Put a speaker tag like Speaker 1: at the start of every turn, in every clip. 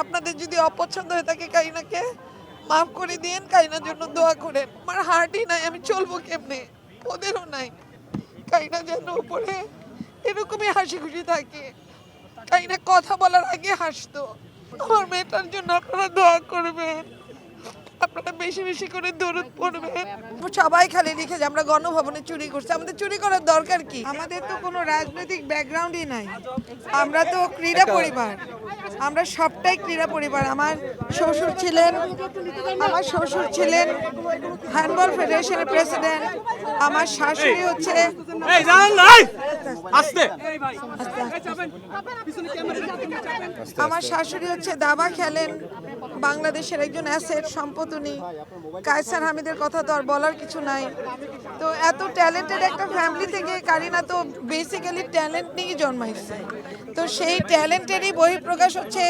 Speaker 1: আপনাদের যদি অপছন্দ হয়ে থাকে কারিনাকে মাফ করে দিন, কারিনার জন্য দোয়া করেন। আমার হার্টই নাই, আমি চলবো কেমনে, ওদেরও নাই। কারিনা যেন উপরে এরকমই হাসি খুশি থাকে। কারিনা কথা বলার আগে হাসতো। আমার মেয়েটার জন্য আপনারা দোয়া করবেন, আপনারা বেশি বেশি করে দরুদ পড়বেন। সবাই খালি লিখে যে আমরা গণভবনে চুরি করছি, আমাদের চুরি করার দরকার কি? আমাদের তো কোনো রাজনৈতিক ব্যাকগ্রাউন্ডই নাই, আমরা তো ক্রীড়া পরিবার, আমরা সবটাই ক্রীড়া পরিবার। আমার শ্বশুর ছিলেন হ্যান্ডবল ফেডারেশনের প্রেসিডেন্ট, আমার শাশুড়ি হচ্ছে দাবা খেলেন, বাংলাদেশের একজন অ্যাসেট সম্পদ উনি। কায়সার হামিদের কথা তো আর বলার কিছু নাই। তো এত ট্যালেন্টেড একটা ফ্যামিলি থেকে কারিনা তো বেসিক্যালি ট্যালেন্ট নিয়েই জন্মাইছে। তো সেই ট্যালেন্টেরই বহিঃপ্রকাশ হচ্ছে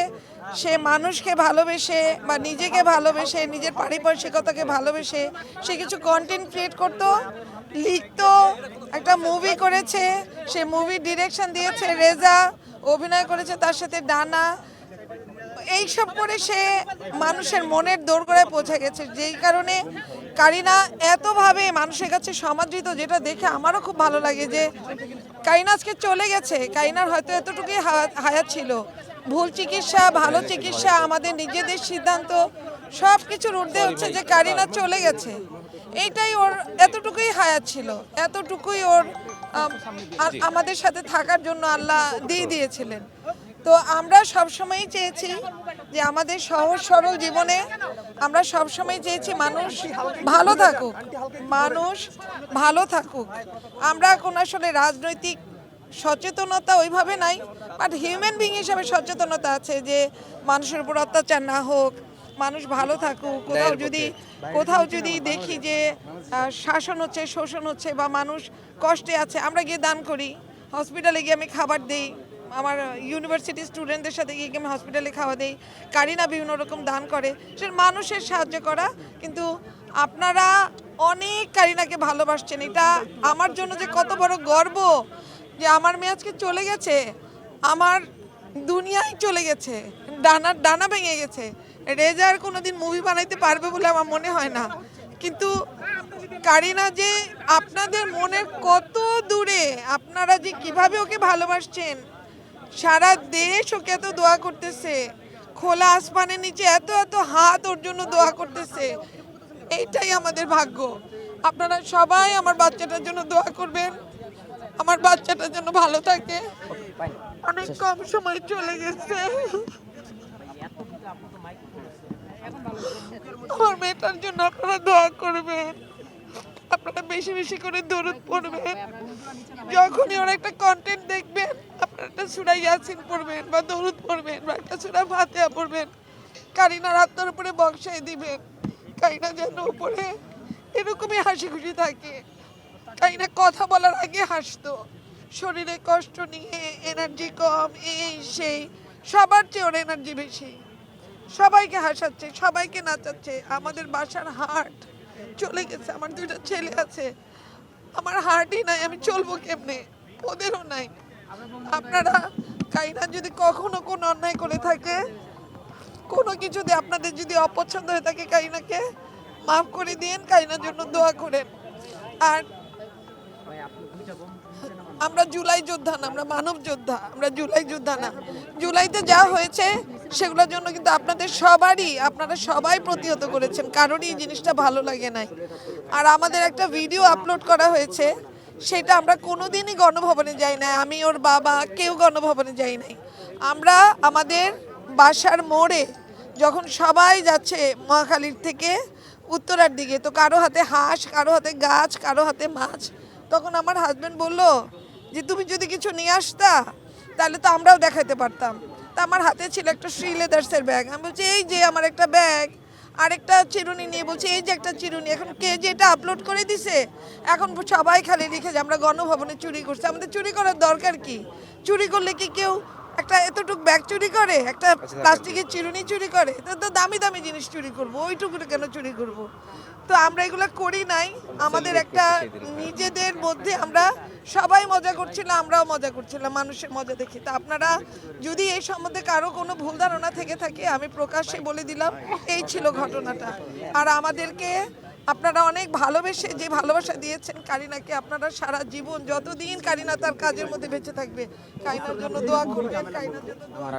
Speaker 1: সে মানুষকে ভালোবেসে বা নিজেকে ভালোবেসে, নিজের পারিপার্শ্বিকতাকে ভালোবেসে সে কিছু কন্টেন্ট ক্রিয়েট করতো, লিখতো, একটা মুভি করেছে, সে মুভি ডিরেকশন দিয়েছে রেজা, অভিনয় করেছে তার সাথে ডানা। এইসব করে সে মানুষের মনের দোরগোড়ায় পৌঁছে গেছে, যেই কারণে কারিনা এতভাবে মানুষের কাছে সমাদৃত, যেটা দেখে আমারও খুব ভালো লাগে যে কারিনা আজকে চলে গেছে। কারিনার হয়তো এতটুকুই হায়াত ছিল, ভুল চিকিৎসা, ভালো চিকিৎসা, আমাদের নিজেদের সিদ্ধান্ত, সব কিছুর ঊর্ধ্বে হচ্ছে যে কারিনা চলে গেছে। এইটাই ওর এতটুকুই হায়াত ছিল, এতটুকুই ওর আমাদের সাথে থাকার জন্য আল্লাহ দিয়ে দিয়েছিলেন। তো আমরা সবসময়ই চেয়েছি যে আমাদের সহজ সরল জীবনে আমরা সবসময় চেয়েছি মানুষ ভালো থাকুক। আমরা কোনো আসলে রাজনৈতিক সচেতনতা ওইভাবে নাই, বাট হিউম্যান বিং হিসাবে সচেতনতা আছে যে মানুষের উপর অত্যাচার না হোক, মানুষ ভালো থাকুক। কোথাও যদি দেখি যে শাসন হচ্ছে, শোষণ হচ্ছে বা মানুষ কষ্টে আছে, আমরা গিয়ে দান করি। হসপিটালে গিয়ে আমি খাবার দিই, আমার ইউনিভার্সিটি স্টুডেন্টদের সাথে গিয়ে আমি হসপিটালে খাওয়া দিই। কারিনা বিভিন্ন রকম দান করে, সে মানুষের সাহায্য করা। কিন্তু আপনারা অনেক কারিনাকে ভালোবাসছেন, এটা আমার জন্য যে কত বড় গর্ব যে আমার মেয়ে আজকে চলে গেছে, আমার দুনিয়ায় চলে গেছে, ডানা ভেঙে গেছে। রেজার কোনোদিন মুভি বানাইতে পারবে বলে আমার মনে হয় না, কিন্তু কারিনা যে আপনাদের মনের কত দূরে, আপনারা যে কিভাবে ওকে ভালোবাসছেন, সারা দেশ ওকে এত দোয়া করতেছে, খোলা আসমানের নিচে এত এত হাত ওর জন্য দোয়া করতেছে। এইটাই আমাদের ভাগ্য। আপনারা সবাই আমার বাচ্চাটার জন্য দোয়া করবেন, আমার বাচ্চাটার জন্য ভালো থাকে। অনেক কম সময় চলে গেছে, আমার মেয়েটার জন্য আপনারা দোয়া করবেন, আপনারা বেশি বেশি করে দরুদ পড়বেন। যখনই ওরা একটা কন্টেন্ট দেখবেন, আপনারা একটা সূরা ইয়াসিন পড়বেন বা দরুদ পড়বেন বা একটা সূরা ফাতিহা পড়বেন, কারিনার আত্মার উপরে বর্ষায় দিবেন। কারিনা যেন উপরে এরকমই হাসি খুশি থাকে। কারিনা কথা বলার আগে হাসতো, শরীরে কষ্ট নিয়ে, এনার্জি কম, এই সেই, সবার চেয়ে ওর এনার্জি বেশি, সবাইকে হাসাচ্ছে, সবাইকে নাচাচ্ছে। আমাদের বাসার হার্ট চলে গেছে, আমার দুইটা ছেলে আছে, আমার হার্টই নাই, আমি চলবো কেমনে, ওদেরও নাই। আপনারা কারিনা যদি কখনো কোনো অন্যায় করে থাকে, কোনো কিছুতে আপনাদের যদি অপছন্দ হয়ে থাকে, কারিনাকে মাফ করে দিন, কারিনার জন্য দোয়া করেন। আর আমরা জুলাই যোদ্ধা না, আমরা মানব যোদ্ধা, আমরা জুলাই যোদ্ধা না। জুলাইতে যা হয়েছে সেগুলোর জন্য কিন্তু আপনারা সবাই প্রতিহত করেছেন, কারোরই এই জিনিসটা ভালো লাগে নাই। আর আমাদের একটা ভিডিও আপলোড করা হয়েছে, সেটা আমরা কোনোদিনই গণভবনে যাই নাই, আমি ওর বাবা কেউ গণভবনে যাই নাই। আমরা আমাদের বাসার মোড়ে যখন সবাই যাচ্ছে মহাখালীর থেকে উত্তরার দিকে, তো কারো হাতে হাঁস, কারো হাতে গাছ, কারো হাতে মাছ, তখন আমার হাজব্যান্ড বলল যে তুমি যদি কিছু নিয়ে আসতা তাহলে তো আমরাও দেখাতে পারতাম। তা আমার হাতে ছিল একটা শ্রী লেদার্সের ব্যাগ, আমি বলছি এই যে আমার একটা ব্যাগ, আরেকটা চিরুনি নিয়ে বলছি এই যে একটা চিরুনি। এখন কে যে এটা আপলোড করে দিছে, এখন সবাই খালি লিখে যে আমরা গণভবনে চুরি করছি, আমাদের চুরি করার দরকার কি? চুরি করলে কি কেউ একটা এতটুক ব্যাগ চুরি করে, একটা প্লাস্টিকের চিরুনি চুরি করে, তো দামি দামি জিনিস চুরি করবো, ওইটুকু কেন চুরি করব? তো আমরা এগুলো করি নাই। আমাদের একটা নিজেদের মধ্যে আমরা সবাই মজা করছিলাম, আমরাও মজা করছিলাম, মানুষের মজা দেখি। তো আপনারা যদি এই সম্বন্ধে কারো কোনো ভুল ধারণা থেকে থাকে, আমি প্রকাশ্যে বলে দিলাম এই ছিল ঘটনাটা। আর আমাদেরকে আপনারা অনেক ভালোবেসে যে ভালোবাসা দিয়েছেন কারিনাকে, আপনারা সারা জীবন যতদিন কারিনা তার কাজের মধ্যে বেঁচে থাকবে, কারিনার জন্য দোয়া করবেন, কারিনার জন্য দোয়া